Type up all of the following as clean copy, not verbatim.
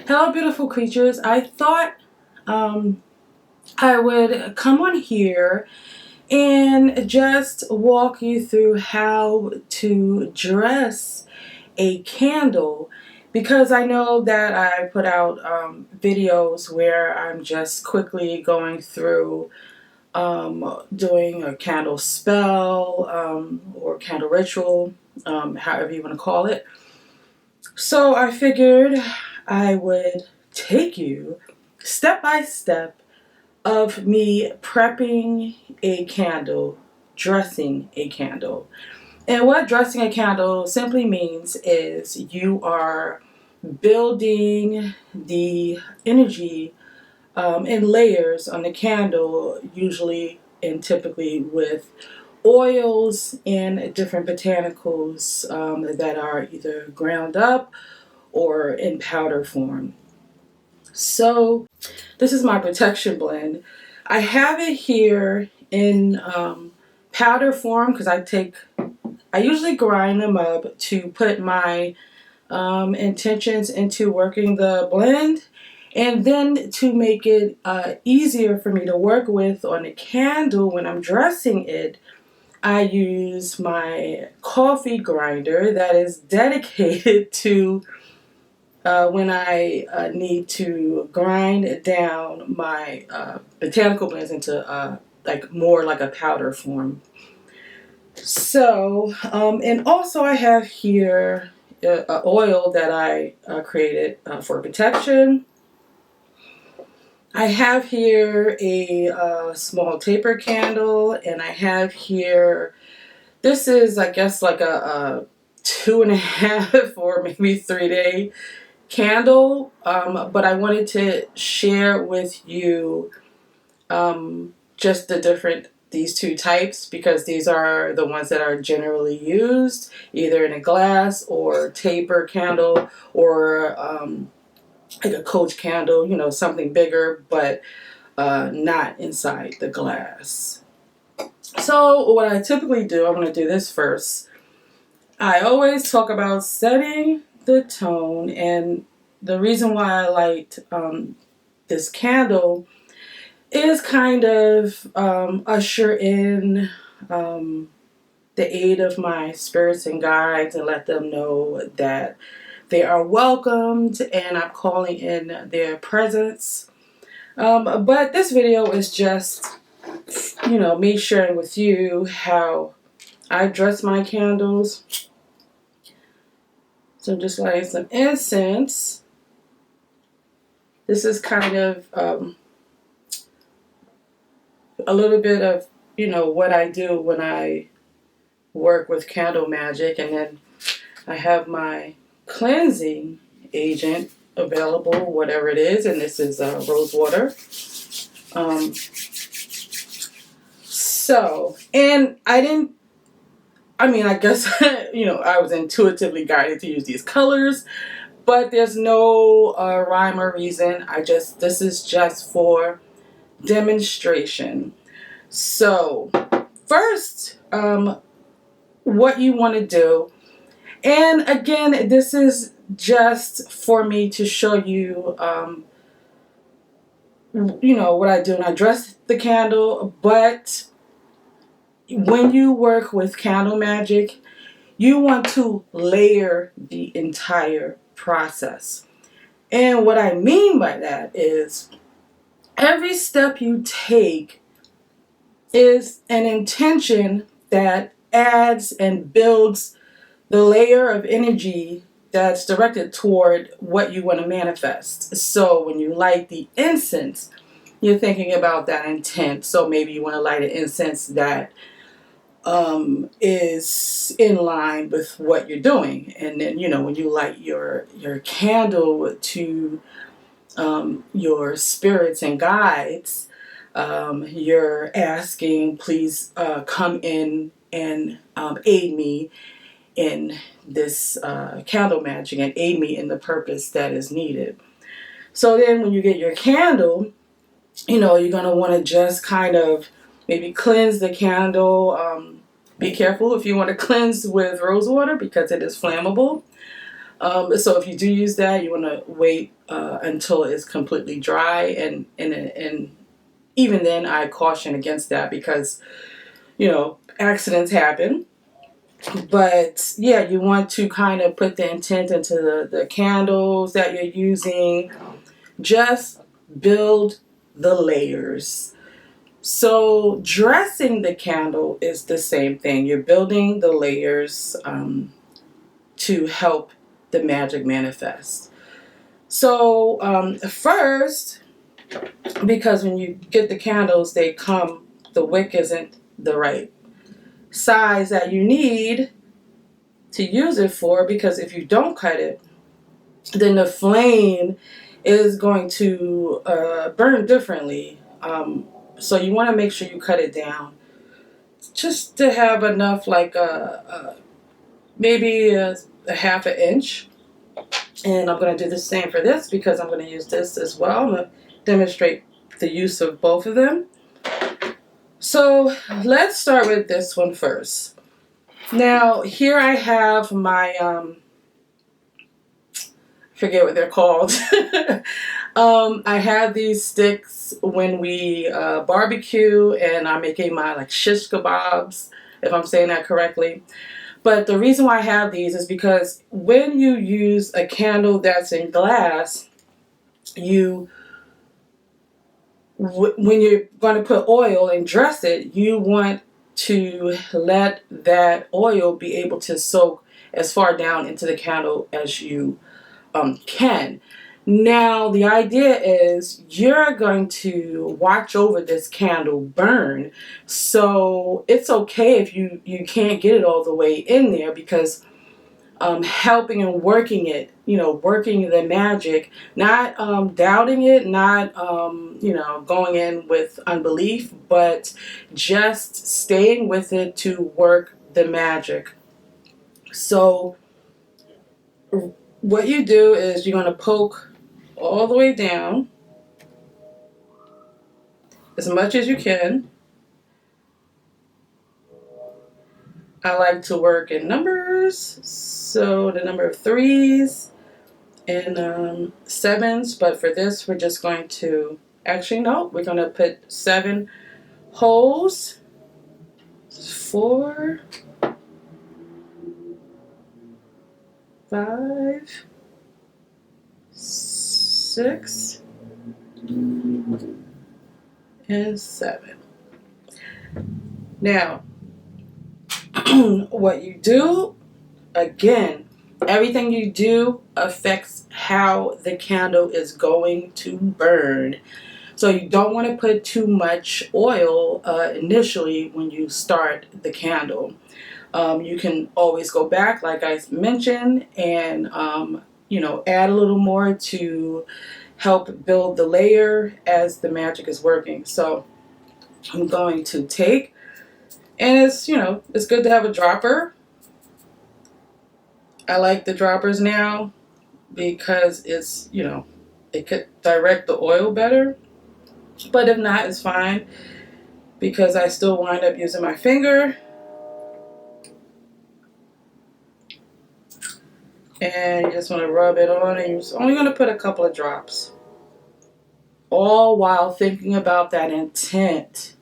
Hello, beautiful creatures. I thought I would come on here and just walk you through how to dress a candle, because I know that I put out videos where I'm just quickly going through doing a candle spell or candle ritual, however you want to call it. So I figured I would take you step by step of me prepping a candle, dressing a candle. And what dressing a candle simply means is you are building the energy in layers on the candle, usually and typically with oils and different botanicals that are either ground up or in powder form. So this is my protection blend. I have it here in powder form because I usually grind them up to put my intentions into working the blend, and then to make it easier for me to work with on the candle when I'm dressing it, I use my coffee grinder that is dedicated to when I need to grind down my botanical blends into like more like a powder form. So, and also I have here oil that I created for protection. I have here a small taper candle, and I have here, this is I guess like a 2.5 or maybe 3 day candle, but I wanted to share with you just these two types, because these are the ones that are generally used either in a glass or taper candle, or like a coach candle, something bigger, but not inside the glass. So what I typically do, I'm going to do this first. I always talk about setting the tone, and the reason why I liked this candle is kind of usher in the aid of my spirits and guides and let them know that they are welcomed and I'm calling in their presence. But this video is just, me sharing with you how I dress my candles. So I'm just lighting some incense. This is kind of a little bit of, what I do when I work with candle magic. And then I have my cleansing agent available, whatever it is. And this is rose water. And I guess, I was intuitively guided to use these colors, but there's no rhyme or reason. This is just for demonstration. So first, what you want to do, and again, this is just for me to show you, what I do when I dress the candle, but when you work with candle magic, you want to layer the entire process. And what I mean by that is every step you take is an intention that adds and builds the layer of energy that's directed toward what you want to manifest. So when you light the incense, you're thinking about that intent. So maybe you want to light an incense that is in line with what you're doing. And then, when you light your candle to your spirits and guides, you're asking, please come in and aid me in this candle magic and aid me in the purpose that is needed. So then when you get your candle, you're going to want to just kind of maybe cleanse the candle. Be careful if you want to cleanse with rose water because it is flammable. So if you do use that, you want to wait until it's completely dry, and even then, I caution against that because accidents happen. But yeah, you want to kind of put the intent into the candles that you're using. Just build the layers. So dressing the candle is the same thing. You're building the layers to help the magic manifest. So first, because when you get the candles, the wick isn't the right size that you need to use it for, because if you don't cut it, then the flame is going to burn differently. So you want to make sure you cut it down just to have enough, like maybe a half an inch. And I'm going to do the same for this because I'm going to use this as well. I'm going to demonstrate the use of both of them. So let's start with this one first. Now here I have my forget what they're called. I have these sticks when we barbecue, and I'm making my like shish kebabs, if I'm saying that correctly. But the reason why I have these is because when you use a candle that's in glass, when you're going to put oil and dress it, you want to let that oil be able to soak as far down into the candle as you can. Now, the idea is you're going to watch over this candle burn. So it's okay if you can't get it all the way in there, because helping and working it, working the magic, not doubting it, not, going in with unbelief, but just staying with it to work the magic. So what you do is you're going to poke all the way down as much as you can. I like to work in numbers, so the number of threes and sevens, but for this we're just going to, actually no, we're going to put 7 holes. 4, 5, 6, and 7. Now, what you do, again, everything you do affects how the candle is going to burn. So you don't want to put too much oil initially when you start the candle. You can always go back, like I mentioned, and add a little more to help build the layer as the magic is working. So I'm going to take, and it's good to have a dropper. I like the droppers now because it could direct the oil better. But if not, it's fine, because I still wind up using my finger. And you just want to rub it on, and you're only going to put a couple of drops. All while thinking about that intent,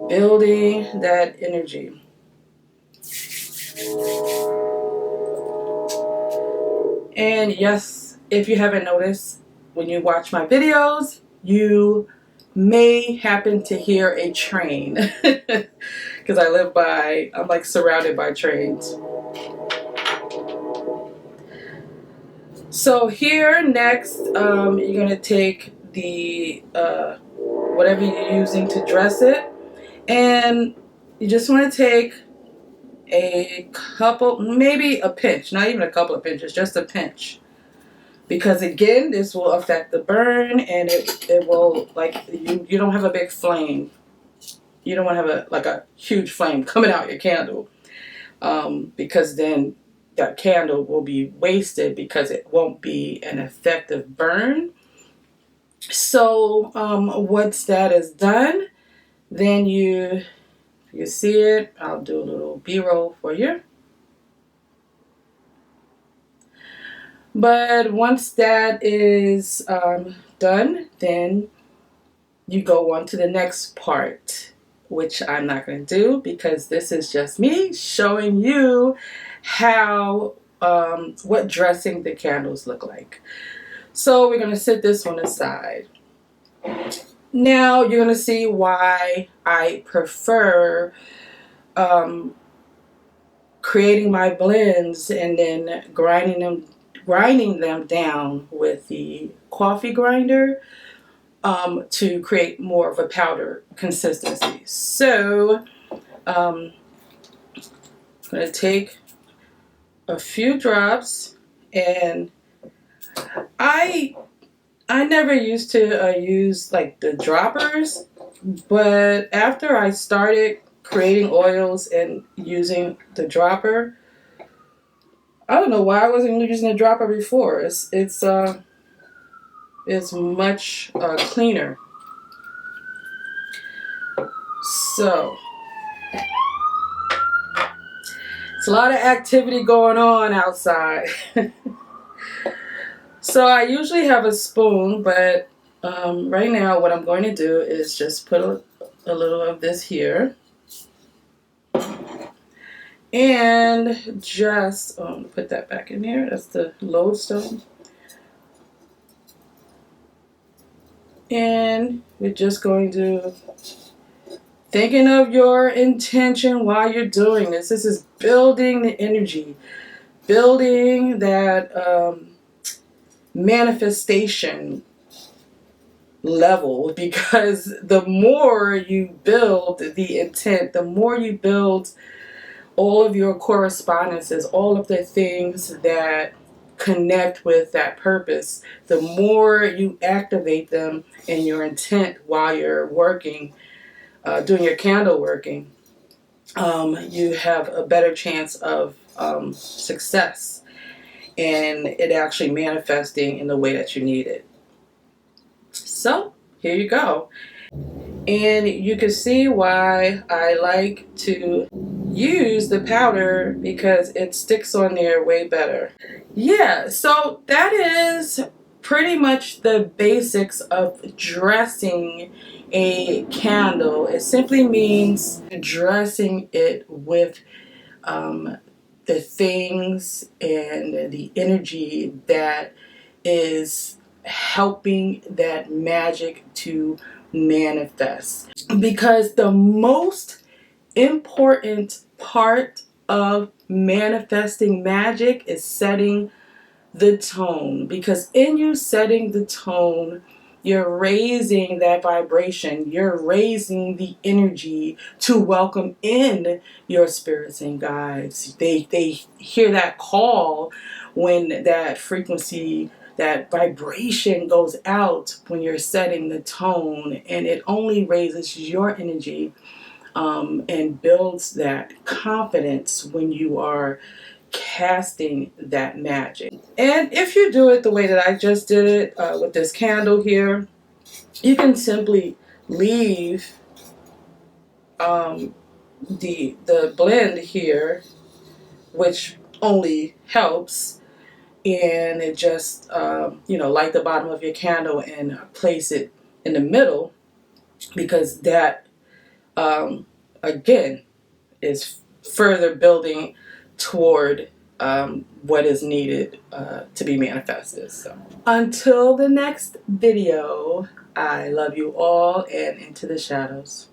building that energy. And yes, if you haven't noticed, when you watch my videos, you may happen to hear a train, because I'm like surrounded by trains. So here next, you're going to take the whatever you're using to dress it, and you just want to take a couple, maybe a pinch, not even a couple of pinches, just a pinch. Because again, this will affect the burn, and it will, like, you don't have a big flame. You don't want to have a huge flame coming out your candle, because then that candle will be wasted because it won't be an effective burn. So once that is done, then you see it. I'll do a little B-roll for you. But once that is done, then you go on to the next part, which I'm not going to do because this is just me showing you how what dressing the candles look like. So we're going to set this one aside. Now you're going to see why I prefer creating my blends and then grinding them down with the coffee grinder to create more of a powder consistency. So I'm going to take a few drops, and I never used to use like the droppers, but after I started creating oils and using the dropper, I don't know why I wasn't using the dropper before. It's much cleaner. So it's a lot of activity going on outside. So I usually have a spoon, but right now what I'm going to do is just put a little of this here. And just put that back in here. That's the lodestone. And we're just going to, thinking of your intention while you're doing this. This is building the energy, building that manifestation level, because the more you build the intent, the more you build all of your correspondences, all of the things that connect with that purpose, the more you activate them in your intent while you're working, doing your candle working, you have a better chance of success and it actually manifesting in the way that you need it. So here you go. And you can see why I like to use the powder, because it sticks on there way better. Yeah, so that is pretty much the basics of dressing a candle. It simply means dressing it with the things and the energy that is helping that magic to manifest. Because the most important part of manifesting magic is setting the tone. Because in you setting the tone, you're raising that vibration, you're raising the energy to welcome in your spirits and guides. They hear that call when that frequency, that vibration goes out when you're setting the tone, and it only raises your energy and builds that confidence when you are casting that magic. And if you do it the way that I just did it with this candle here, you can simply leave the blend here, which only helps, and it just light the bottom of your candle and place it in the middle, because that again is further building toward what is needed to be manifested. So until the next video, I love you all, and into the shadows.